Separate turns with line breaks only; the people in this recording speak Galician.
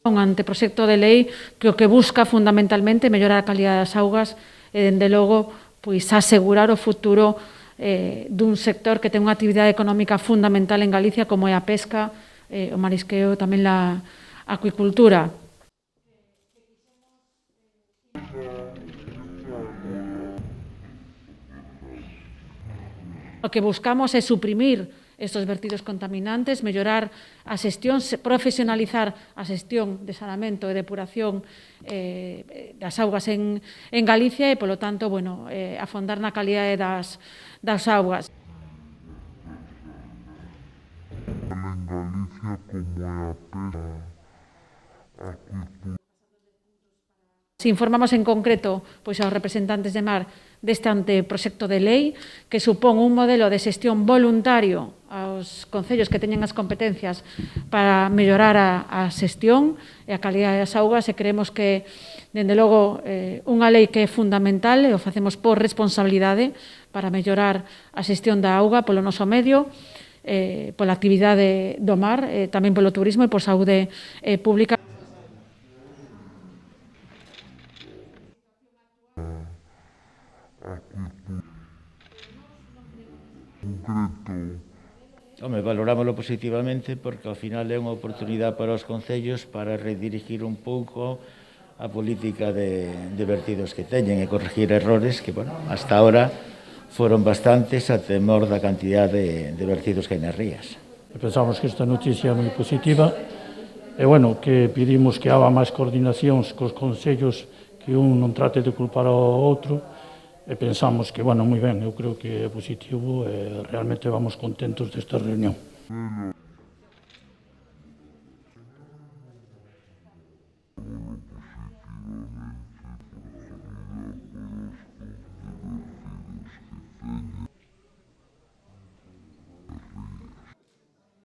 Un anteproxecto de lei que o que busca fundamentalmente mellorar a calidad das augas e, dende logo, pois asegurar o futuro dun sector que ten unha actividade económica fundamental en Galicia como é a pesca, o marisqueo, tamén a acuicultura. O que buscamos é suprimir estes vertidos contaminantes, mellorar a xestión, profesionalizar a xestión de saneamento e depuración das augas en Galicia e, polo tanto, afondar na calidade das augas.
En Galicia como é a pesca, a acuicultura.
Si informamos en concreto aos representantes de mar deste anteproxecto de lei que supón un modelo de xestión voluntario aos concellos que teñen as competencias para mellorar a xestión e a calidade das augas, e creemos que, dende logo, unha lei que é fundamental e o facemos por responsabilidade para mellorar a xestión da auga polo noso medio, pola actividade do mar, tamén polo turismo e por saúde pública.
Home, valorámoslo positivamente porque ao final é unha oportunidade para os concellos para redirigir un pouco a política de vertidos que teñen e corregir errores que, hasta ahora foron bastantes a temor da cantidade de vertidos que hai nas rías.
Pensamos que esta noticia é moi positiva e, que pedimos que haga máis coordinacións cos concellos, que un non trate de culpar ao outro, e pensamos que, moi ben, eu creo que é positivo e realmente vamos contentos desta reunión.